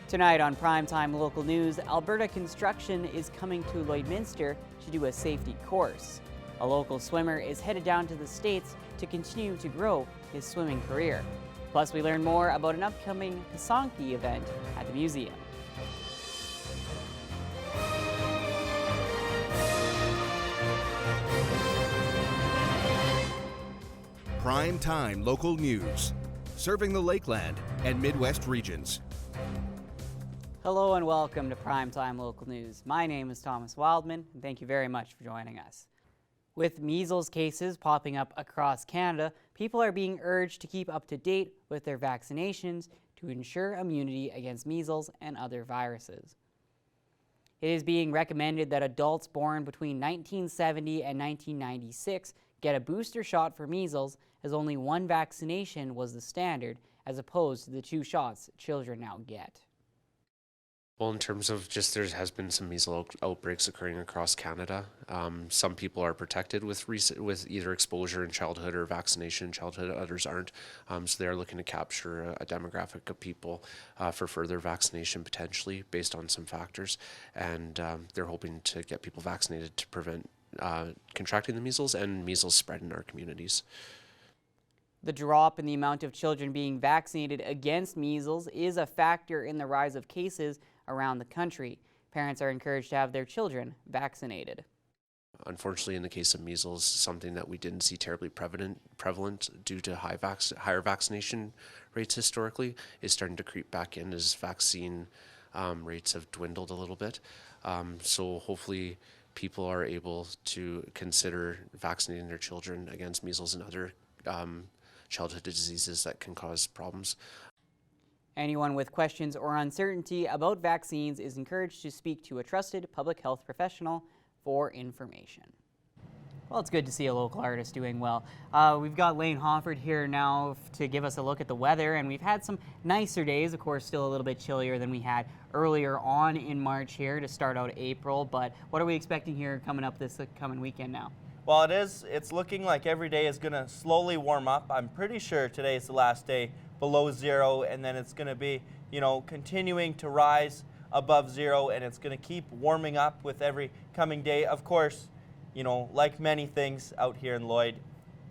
Tonight on Primetime Local News, Alberta Construction is coming to Lloydminster to do a safety course. A local swimmer is headed down to the States to continue to grow his swimming career. Plus, we learn more about an upcoming Pasanki event at the museum. Primetime Local News, serving the Lakeland and Midwest regions. Hello and welcome to Primetime Local News. My name is Thomas Wildman, and thank you very much for joining us. With measles cases popping up across Canada, people are being urged to keep up to date with their vaccinations to ensure immunity against measles and other viruses. It is being recommended that adults born between 1970 and 1996 get a booster shot for measles, as only one vaccination was the standard, as opposed to the 2 shots children now get. Well, in terms of just there has been some measles outbreaks occurring across Canada. Some people are protected with either exposure in childhood or vaccination in childhood. Others aren't. So they are looking to capture a demographic of people for further vaccination potentially based on some factors. And they're hoping to get people vaccinated to prevent contracting the measles and measles spread in our communities. The drop in the amount of children being vaccinated against measles is a factor in the rise of cases around the country. Parents are encouraged to have their children vaccinated. Unfortunately, in the case of measles, something that we didn't see terribly prevalent due to higher vaccination rates historically is starting to creep back in as vaccine rates have dwindled a little bit. So hopefully people are able to consider vaccinating their children against measles and other childhood diseases that can cause problems. Anyone with questions or uncertainty about vaccines is encouraged to speak to a trusted public health professional for information. Well, it's good to see a local artist doing well. We've got Lane Hofford here now to give us a look at the weather, and we've had some nicer days, of course, still a little bit chillier than we had earlier on in March here to start out April, but what are we expecting here coming up this coming weekend now? Well, it's looking like every day is going to slowly warm up. I'm pretty sure today is the last day below 0, and then it's going to be, continuing to rise above 0, and it's going to keep warming up with every coming day. Of course, like many things out here in Lloyd,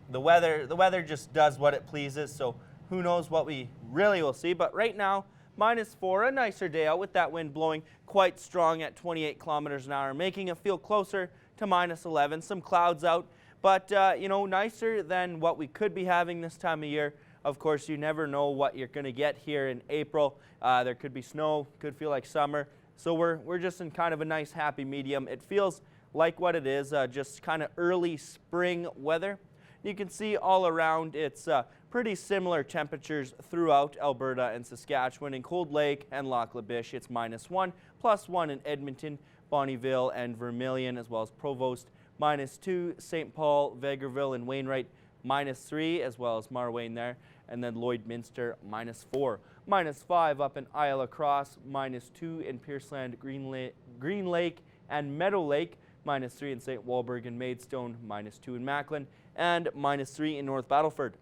the weather just does what it pleases, so who knows what we really will see. But right now, -4, a nicer day out with that wind blowing quite strong at 28 kilometers an hour, making it feel closer to -11. Some clouds out, but nicer than what we could be having this time of year. Of course, you never know what you're going to get here in April. There could be snow, could feel like summer. So we're just in kind of a nice, happy medium. It feels like what it is, just kind of early spring weather. You can see all around it's pretty similar temperatures throughout Alberta and Saskatchewan. In Cold Lake and Lac La Biche, it's -1, +1 in Edmonton, Bonnyville, and Vermilion, as well as Provost, -2, St. Paul, Vegreville, and Wainwright, -3, as well as Marwayne there, and then Lloydminster, -4. -5 up in Isle La Crosse, -2 in Pierceland, Green Lake, and Meadow Lake, -3 in St. Walburg and Maidstone, -2 in Macklin, and -3 in North Battleford.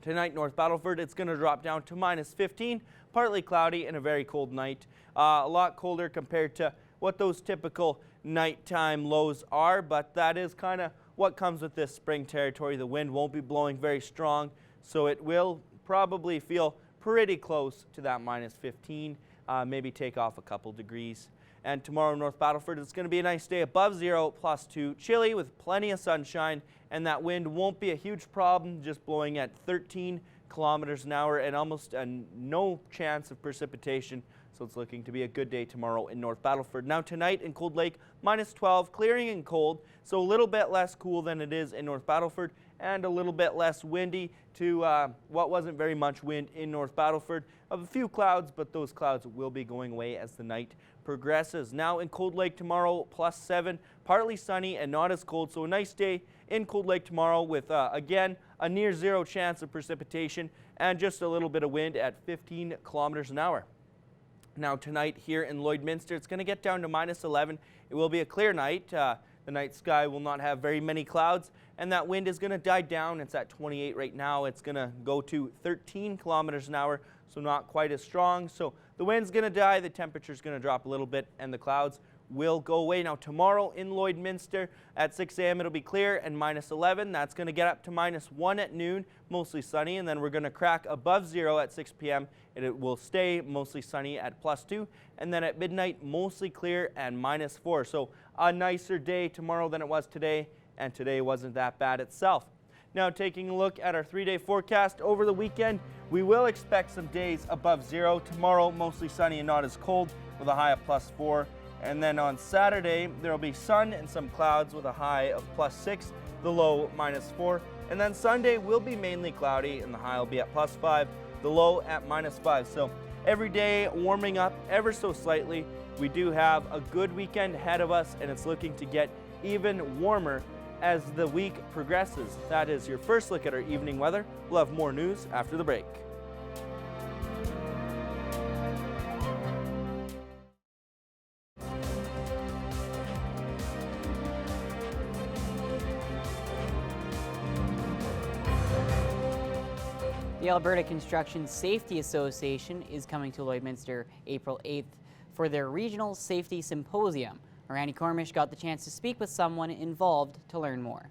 Tonight, North Battleford, it's going to drop down to -15, partly cloudy and a very cold night. A lot colder compared to what those typical nighttime lows are, but that is kind of what comes with this spring territory. The wind won't be blowing very strong, so it will probably feel pretty close to that -15, maybe take off a couple degrees. And tomorrow in North Battleford, it's going to be a nice day above 0, +2, chilly with plenty of sunshine, and that wind won't be a huge problem, just blowing at 13 kilometers an hour and almost no chance of precipitation. So it's looking to be a good day tomorrow in North Battleford. Now tonight in Cold Lake, -12, clearing and cold, so a little bit less cool than it is in North Battleford, and a little bit less windy to what wasn't very much wind in North Battleford. Of a few clouds, but those clouds will be going away as the night progresses. Now in Cold Lake tomorrow, +7, partly sunny and not as cold, so a nice day in Cold Lake tomorrow with, again, a near 0 chance of precipitation and just a little bit of wind at 15 kilometers an hour. Now tonight here in Lloydminster, it's going to get down to -11. It will be a clear night. The night sky will not have very many clouds, and that wind is going to die down. It's at 28 right now. It's going to go to 13 kilometers an hour, so not quite as strong. So the wind's going to die, the temperature's going to drop a little bit, and the clouds will go away. Now tomorrow in Lloydminster at 6 a.m. it'll be clear and -11. That's going to get up to -1 at noon, mostly sunny, and then we're going to crack above 0 at 6 p.m. and it will stay mostly sunny at +2, and then at midnight mostly clear and -4. So a nicer day tomorrow than it was today, and today wasn't that bad itself. Now taking a look at our 3-day forecast over the weekend, we will expect some days above 0. Tomorrow mostly sunny and not as cold with a high of +4. And then on Saturday, there will be sun and some clouds with a high of +6, the low -4. And then Sunday will be mainly cloudy and the high will be at +5, the low at -5. So every day warming up ever so slightly. We do have a good weekend ahead of us, and it's looking to get even warmer as the week progresses. That is your first look at our evening weather. We'll have more news after the break. The Alberta Construction Safety Association is coming to Lloydminster April 8th for their Regional Safety Symposium. Randy Cormish got the chance to speak with someone involved to learn more.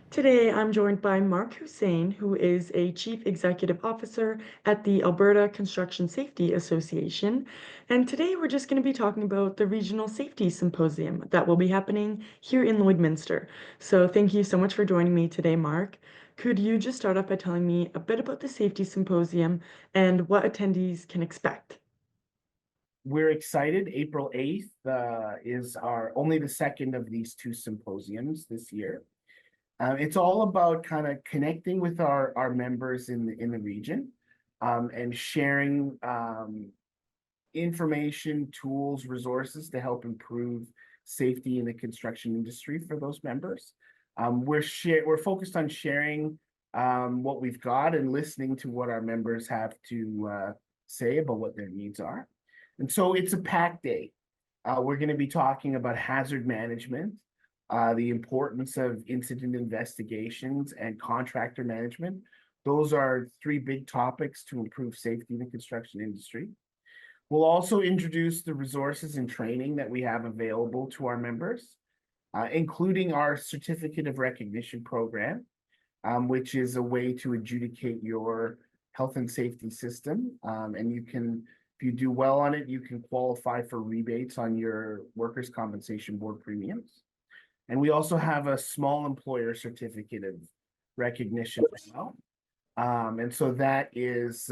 Today, I'm joined by Mark Hussain, who is a Chief Executive Officer at the Alberta Construction Safety Association. And today, we're just going to be talking about the Regional Safety Symposium that will be happening here in Lloydminster. So thank you so much for joining me today, Mark. Could you just start off by telling me a bit about the Safety Symposium and what attendees can expect? We're excited. April 8th is only the second of these two symposiums this year. It's all about kind of connecting with our members in the region and sharing information, tools, resources to help improve safety in the construction industry for those members. We're focused on sharing what we've got and listening to what our members have to say about what their needs are. And so it's a packed day. We're going to be talking about hazard management, the importance of incident investigations, and contractor management. Those are three big topics to improve safety in the construction industry. We'll also introduce the resources and training that we have available to our members, including our Certificate of Recognition program, which is a way to adjudicate your health and safety system. And if you do well on it, you can qualify for rebates on your workers' compensation board premiums. And we also have a small employer certificate of recognition as well. And so that is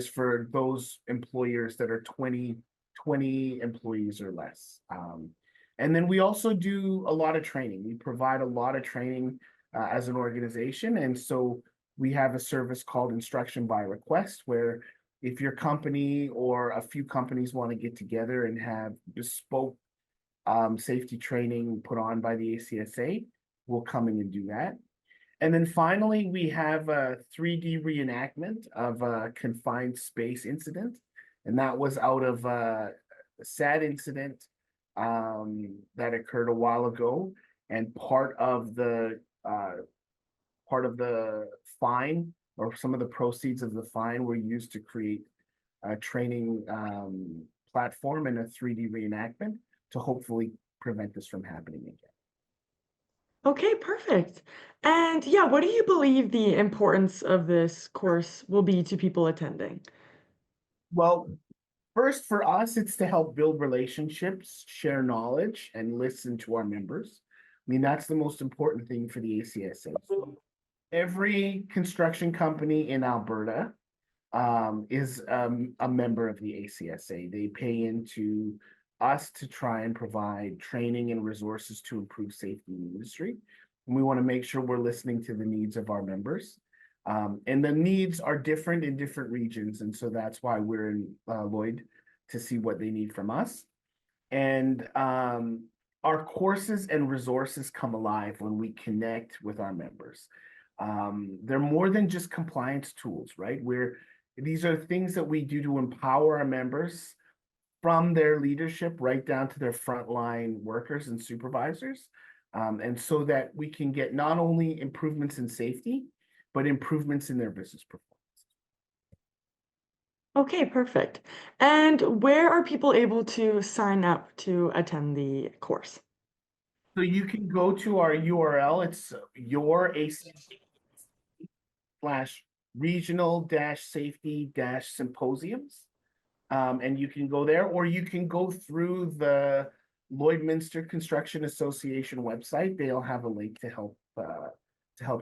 for those employers that are 20 employees or less. And then we also do a lot of training. We provide a lot of training as an organization. And so we have a service called Instruction by Request, where if your company or a few companies want to get together and have bespoke safety training put on by the ACSA, we'll come in and do that. And then finally, we have a 3D reenactment of a confined space incident. And that was out of a sad incident that occurred a while ago. And part of the fine, or some of the proceeds of the fine, were used to create a training platform and a 3D reenactment to hopefully prevent this from happening again. Okay, perfect. And yeah, what do you believe the importance of this course will be to people attending? Well, first for us, it's to help build relationships, share knowledge, and listen to our members. I mean, that's the most important thing for the ACSA. So every construction company in Alberta is a member of the ACSA. They pay into us to try and provide training and resources to improve safety in the industry. And we want to make sure we're listening to the needs of our members. And the needs are different in different regions. And so that's why we're in Lloyd, to see what they need from us. And our courses and resources come alive when we connect with our members. They're more than just compliance tools, right? These are things that we do to empower our members, from their leadership right down to their frontline workers and supervisors. And so that we can get not only improvements in safety, but improvements in their business performance. Okay, perfect. And where are people able to sign up to attend the course? So you can go to our URL, it's your slash regional dash safety dash symposiums. And you can go there, or you can go through the Lloydminster Construction Association website. They'll have a link to help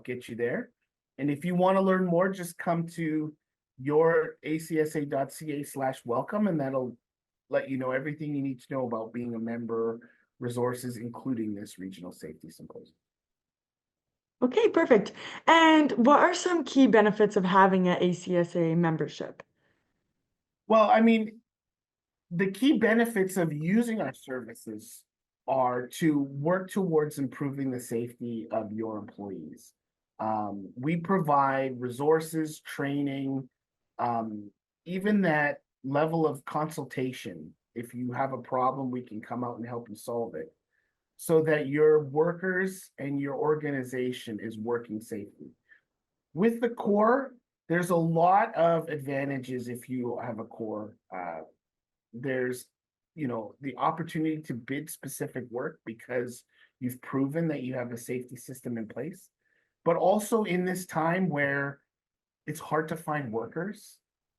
get you there. And if you want to learn more, just come to youracsa.ca/welcome, and that'll let you know everything you need to know about being a member, resources, including this regional safety symposium. Okay, perfect. And what are some key benefits of having an ACSA membership? Well, I mean, the key benefits of using our services are to work towards improving the safety of your employees. We provide resources, training, even that level of consultation. If you have a problem, we can come out and help you solve it so that your workers and your organization is working safely. With the core, there's a lot of advantages if you have a core. There's, the opportunity to bid specific work because you've proven that you have a safety system in place. But also in this time where it's hard to find workers,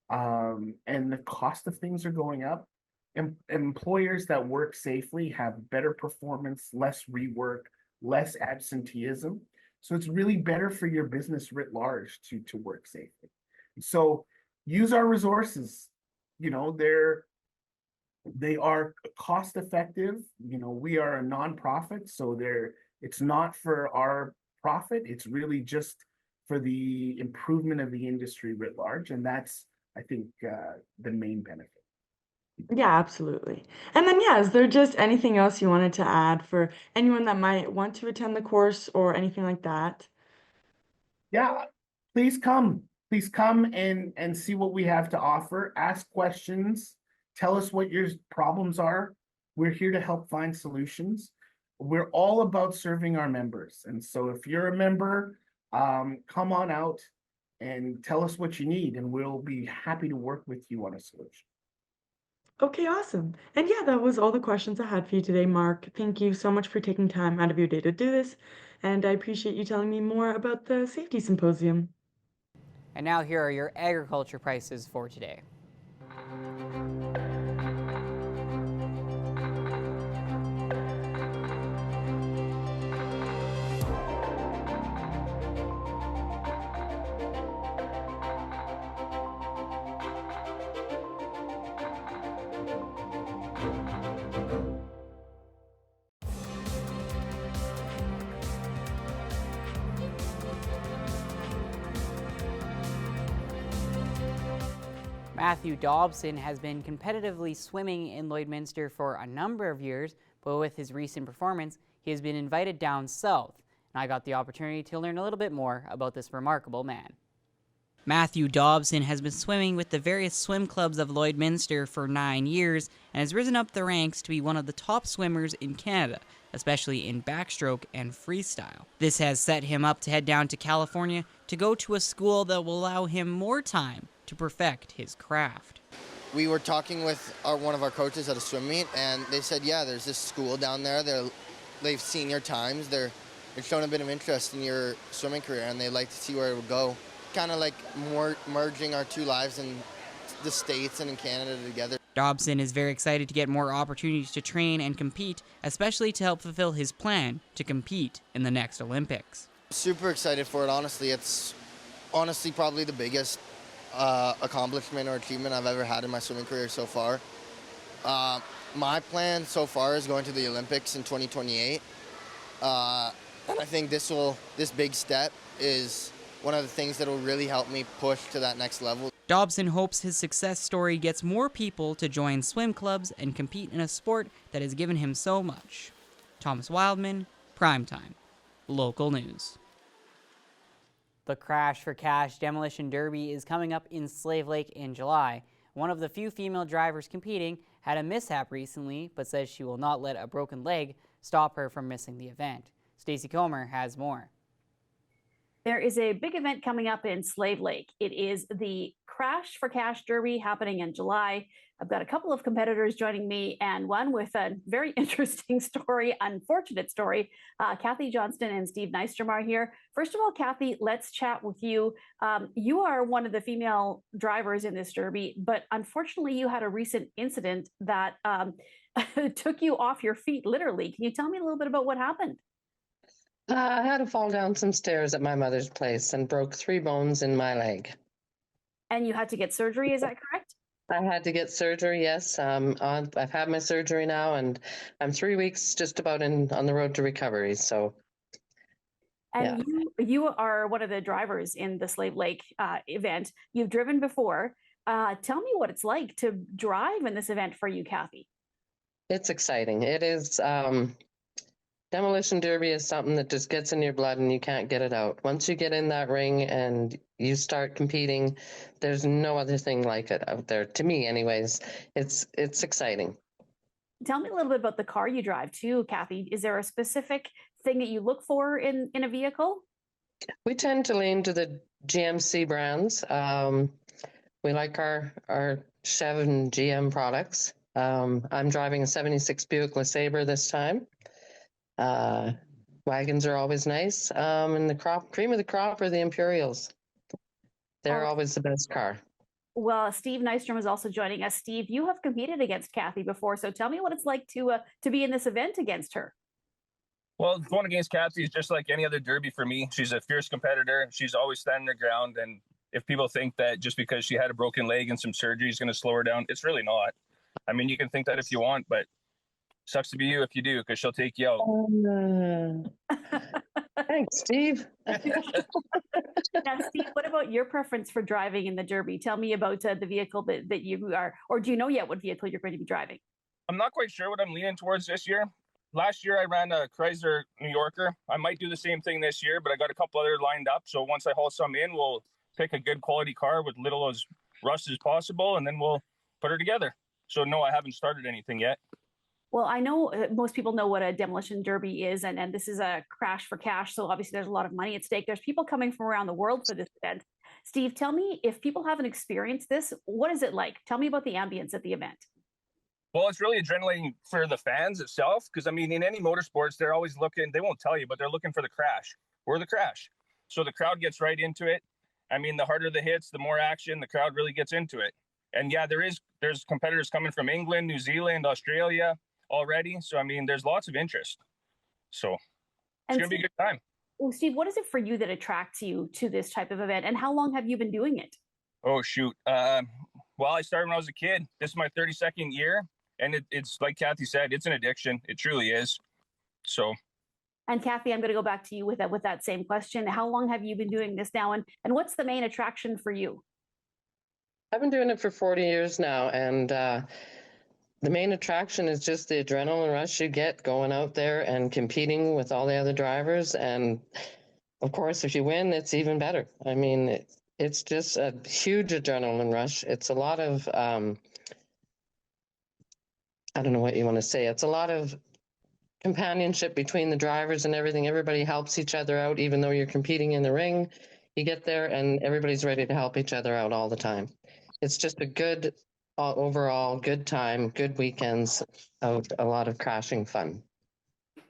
and the cost of things are going up, employers that work safely have better performance, less rework, less absenteeism. So it's really better for your business writ large to work safely. So use our resources. They are cost effective. We are a nonprofit, so it's not for our profit. It's really just for the improvement of the industry writ large, and that's, I think, the main benefit. Yeah, absolutely. And then, yeah, is there just anything else you wanted to add for anyone that might want to attend the course or anything like that? Yeah, please come. Please come and see what we have to offer. Ask questions. Tell us what your problems are. We're here to help find solutions. We're all about serving our members. And so if you're a member, come on out and tell us what you need, and we'll be happy to work with you on a solution. Okay, awesome. And yeah, that was all the questions I had for you today, Mark. Thank you so much for taking time out of your day to do this, and I appreciate you telling me more about the safety symposium. And now here are your agriculture prices for today. Matthew Dobson has been competitively swimming in Lloydminster for a number of years, but with his recent performance, he has been invited down south, and I got the opportunity to learn a little bit more about this remarkable man. Matthew Dobson has been swimming with the various swim clubs of Lloydminster for 9 years and has risen up the ranks to be one of the top swimmers in Canada, especially in backstroke and freestyle. This has set him up to head down to California to go to a school that will allow him more time to perfect his craft. We were talking with one of our coaches at a swim meet, and they said, yeah, there's this school down there. They've seen your times. They're showing a bit of interest in your swimming career, and they'd like to see where it would go. Kind of like more merging our two lives in the States and in Canada together. Dobson is very excited to get more opportunities to train and compete, especially to help fulfill his plan to compete in the next Olympics. Super excited for it, honestly. It's honestly probably the biggest accomplishment or achievement I've ever had in my swimming career so far. My plan so far is going to the Olympics in 2028. And I think this big step is one of the things that will really help me push to that next level. Dobson hopes his success story gets more people to join swim clubs and compete in a sport that has given him so much. Thomas Wildman, Primetime, Local News. The Crash for Cash Demolition Derby is coming up in Slave Lake in July. One of the few female drivers competing had a mishap recently, but says she will not let a broken leg stop her from missing the event. Stacey Comer has more. There is a big event coming up in Slave Lake. It is the Crash for Cash Derby happening in July. I've got a couple of competitors joining me and one with a very interesting story, unfortunate story. Kathy Johnston and Steve Nystrom are here. First of all, Kathy, let's chat with you. You are one of the female drivers in this derby, but unfortunately you had a recent incident that took you off your feet, literally. Can you tell me a little bit about what happened? I had to fall down some stairs at my mother's place and broke 3 bones in my leg. And you had to get surgery, is that correct? I had to get surgery, yes. I've had my surgery now, and I'm 3 weeks just about on the road to recovery. So, and you are one of the drivers in the Slave Lake event. You've driven before. Tell me what it's like to drive in this event for you, Kathy. it's exciting. It is. Demolition Derby is something that just gets in your blood and you can't get it out. Once you get in that ring and you start competing, there's no other thing like it out there. To me, anyways, it's exciting. Tell me a little bit about the car you drive too, Kathy. Is there a specific thing that you look for in a vehicle? We tend to lean to the GMC brands. We like our Chev and GM products. I'm driving a 76 Buick LeSabre this time. Wagons are always nice. And the cream of the crop are the Imperials. They're always the best car. Well, Steve Nystrom is also joining us. Steve, you have competed against Kathy before, so tell me what it's like to be in this event against her. Well, going against Kathy is just like any other derby for me. She's a fierce competitor. She's always standing her ground. And if people think that just because she had a broken leg and some surgery is going to slow her down, it's really not. I mean, you can think that if you want, but sucks to be you if you do, because she'll take you out. Thanks, Steve. Now, Steve, what about your preference for driving in the Derby? Tell me about the vehicle that you are, or do you know yet what vehicle you're going to be driving? I'm not quite sure what I'm leaning towards this year. Last year, I ran a Chrysler New Yorker. I might do the same thing this year, but I got a couple other lined up. So once I haul some in, we'll pick a good quality car with little as rust as possible, and then we'll put her together. So no, I haven't started anything yet. Well, I know most people know what a demolition derby is, and this is a crash for cash. So obviously there's a lot of money at stake. There's people coming from around the world for this event. Steve, tell me, if people haven't experienced this, what is it like? Tell me about the ambience at the event. Well, it's really adrenaline for the fans itself, because I mean, in any motorsports, they're always looking, they won't tell you, but they're looking for the crash. We're the crash. So the crowd gets right into it. I mean, the harder the hits, the more action, the crowd really gets into it. And yeah, there's competitors coming from England, New Zealand, Australia already. So, I mean, there's lots of interest. So it's going to be a good time. Well, Steve, what is it for you that attracts you to this type of event, and how long have you been doing it? Oh, shoot. Well, I started when I was a kid. This is my 32nd year. And it's like Kathy said, it's an addiction. It truly is. So. And Kathy, I'm going to go back to you with that same question. How long have you been doing this now, and what's the main attraction for you? I've been doing it for 40 years now, and the main attraction is just the adrenaline rush you get going out there and competing with all the other drivers. And of course, if you win, it's even better. I mean, it's just a huge adrenaline rush. It's a lot of, I don't know what you want to say. It's a lot of companionship between the drivers and everything. Everybody helps each other out, even though you're competing in the ring. You get there and everybody's ready to help each other out all the time. It's just a good, overall good time, good weekends of a lot of crashing fun.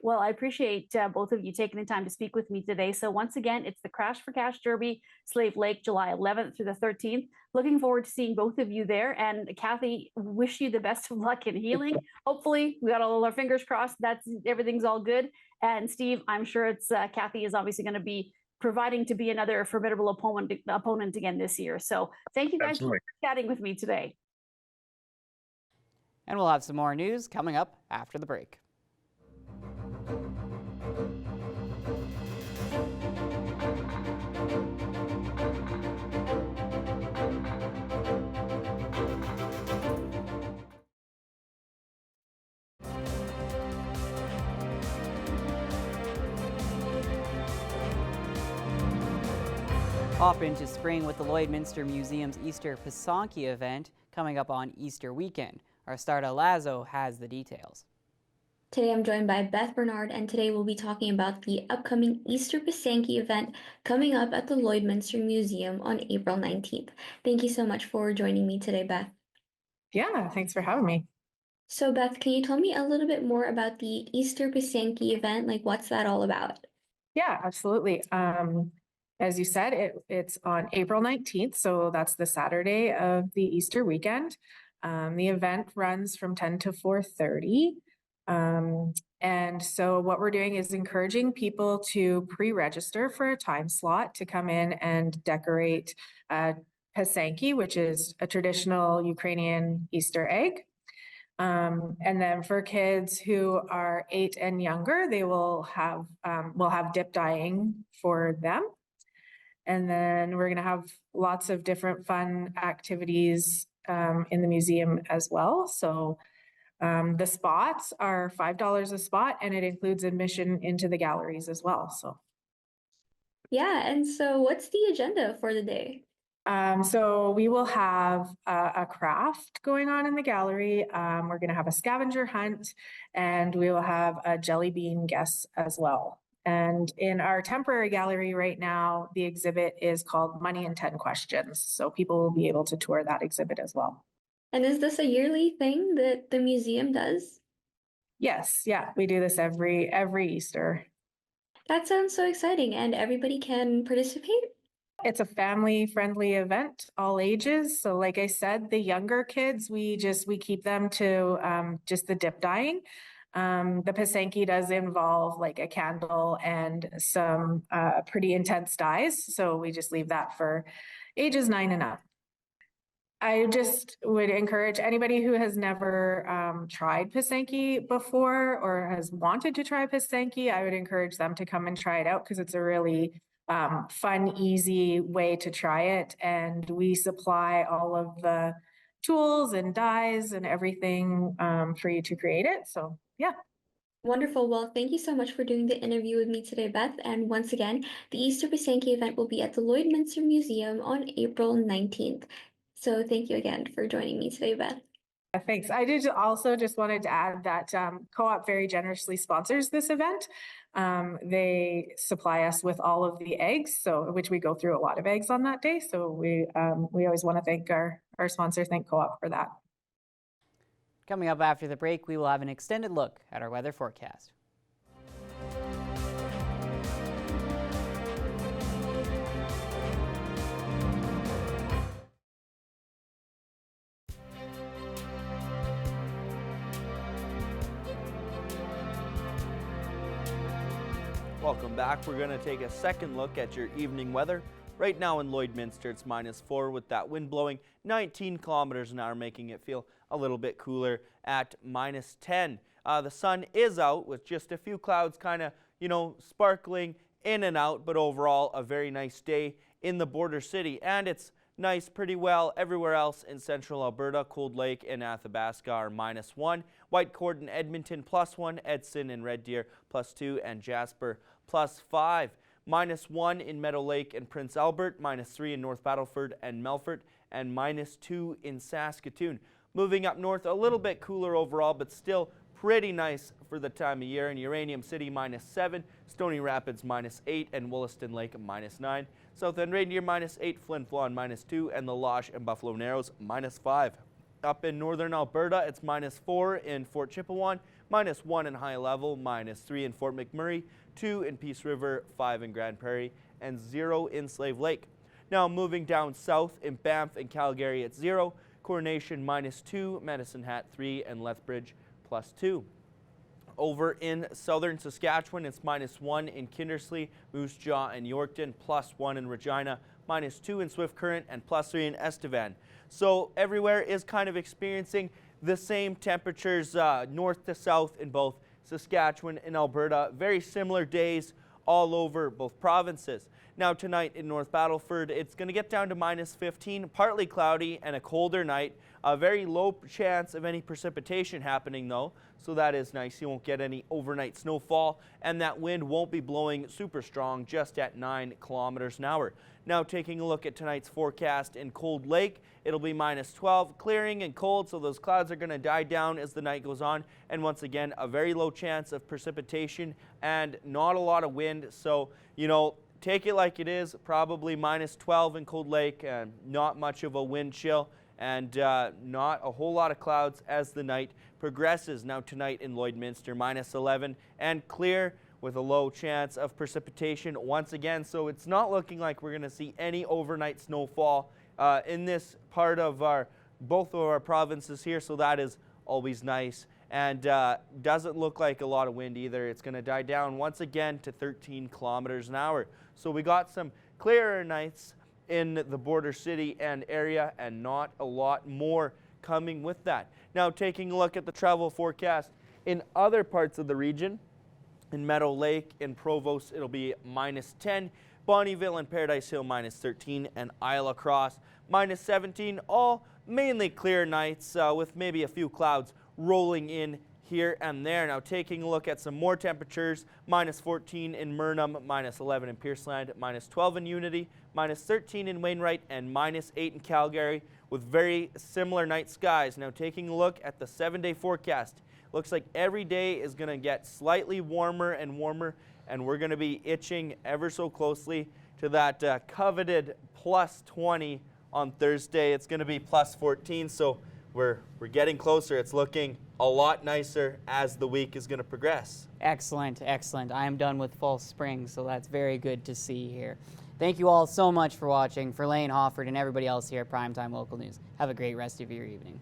Well, I appreciate both of you taking the time to speak with me today. So once again, it's the Crash for Cash Derby, Slave Lake, July 11th through the 13th. Looking forward to seeing both of you there. And Kathy, wish you the best of luck in healing. Hopefully, we got all our fingers crossed. Everything's all good. And Steve, I'm sure it's Kathy is obviously going to be providing to be another formidable opponent again this year. So thank you guys for chatting with me today. And we'll have some more news coming up after the break. Hop into spring with the Lloydminster Museum's Easter Pasonki event coming up on Easter weekend. Our Starta Lazo has the details. Today I'm joined by Beth Bernard, and today we'll be talking about the upcoming Easter Pisanki event coming up at the Lloydminster Museum on April 19th. Thank you so much for joining me today, Beth. Yeah, thanks for having me. So, Beth, can you tell me a little bit more about the Easter Pisanki event? Like, what's that all about? Yeah, absolutely. As you said, it's on April 19th, so that's the Saturday of the Easter weekend. The event runs from 10 to 4:30. And so what we're doing is encouraging people to pre-register for a time slot to come in and decorate Pisanki, which is a traditional Ukrainian Easter egg. And then for kids who are 8 and younger, they will have we'll have dip dyeing for them. And then we're going to have lots of different fun activities in the museum as well. So the spots are $5 a spot, and it includes admission into the galleries as well. So Yeah, and so what's the agenda for the day? So we will have a craft going on in the gallery. We're going to have a scavenger hunt, and we will have a jelly bean guess as well. And in our temporary gallery right now, the exhibit is called Money in 10 Questions. So people will be able to tour that exhibit as well. And is this a yearly thing that the museum does? Yes, yeah, we do this every Easter. That sounds so exciting, and everybody can participate? It's a family-friendly event, all ages. So like I said, the younger kids, we keep them to just the dip dyeing. The Pisanki does involve like a candle and some pretty intense dyes. So we just leave that for ages 9 and up. I just would encourage anybody who has never tried Pisanki before or has wanted to try Pisanki, I would encourage them to come and try it out because it's a really fun, easy way to try it. And we supply all of the tools and dyes and everything for you to create it. So yeah. Wonderful. Well, thank you so much for doing the interview with me today, Beth. And once again, the Easter Pisanki event will be at the Lloydminster Museum on April 19th. So thank you again for joining me today, Beth. Thanks. I did also just wanted to add that Co-op very generously sponsors this event. They supply us with all of the eggs, which we go through a lot of eggs on that day. So we always want to thank our sponsor, thank Co-op for that. Coming up after the break, we will have an extended look at our weather forecast. Welcome back. We're going to take a second look at your evening weather. Right now in Lloydminster, it's -4 with that wind blowing 19 kilometers an hour, making it feel a little bit cooler at -10. The sun is out with just a few clouds kind of, sparkling in and out, but overall a very nice day in the border city. And it's nice pretty well everywhere else in central Alberta. Cold Lake and Athabasca are -1. Whitecourt and Edmonton +1. Edson and Red Deer +2. And Jasper +5. -1 in Meadow Lake and Prince Albert. -3 in North Battleford and Melfort. And -2 in Saskatoon. Moving up north, a little bit cooler overall, but still pretty nice for the time of year. In Uranium City, -7. Stony Rapids, -8. And Wollaston Lake, -9. South End Reindeer, -8. Flin Flon, -2. And the Losh and Buffalo Narrows, -5. Up in northern Alberta, it's -4 in Fort Chipewyan, -1 in High Level, -3 in Fort McMurray, 2 in Peace River, 5 in Grand Prairie, and 0 in Slave Lake. Now moving down south in Banff and Calgary at 0, Coronation -2, Medicine Hat 3, and Lethbridge +2. Over in southern Saskatchewan, it's -1 in Kindersley, Moose Jaw, and Yorkton, +1 in Regina, -2 in Swift Current, and +3 in Estevan. So everywhere is kind of experiencing the same temperatures north to south in both Saskatchewan and Alberta. Very similar days all over both provinces. Now tonight in North Battleford, it's going to get down to -15, partly cloudy and a colder night. A very low chance of any precipitation happening though, so that is nice. You won't get any overnight snowfall, and that wind won't be blowing super strong, just at 9 kilometers an hour. Now taking a look at tonight's forecast in Cold Lake, it'll be -12, clearing and cold, so those clouds are going to die down as the night goes on. And once again, a very low chance of precipitation and not a lot of wind. So, you know, take it like it is, probably -12 in Cold Lake, and not much of a wind chill, and not a whole lot of clouds as the night progresses. Now tonight in Lloydminster, -11 and clear with a low chance of precipitation once again. So it's not looking like we're going to see any overnight snowfall in this part of both of our provinces here. So that is always nice, and doesn't look like a lot of wind either. It's going to die down once again to 13 kilometers an hour. So we got some clearer nights in the border city and area, and not a lot more coming with that. Now taking a look at the travel forecast in other parts of the region, in Meadow Lake, in Provost, it'll be -10. Bonnyville and Paradise Hill -13, and Isla Cross -17. All mainly clear nights with maybe a few clouds rolling in here and there. Now taking a look at some more temperatures, -14 in Murnum, -11 in Pierceland, -12 in Unity, -13 in Wainwright, and -8 in Calgary, with very similar night skies. Now taking a look at the 7-day forecast, looks like every day is going to get slightly warmer and warmer, and we're going to be itching ever so closely to that coveted +20 on Thursday. It's going to be +14, so we're getting closer. It's looking a lot nicer as the week is going to progress. Excellent, excellent. I am done with false spring, so that's very good to see here. Thank you all so much for watching. For Lane Hofford and everybody else here at Primetime Local News, have a great rest of your evening.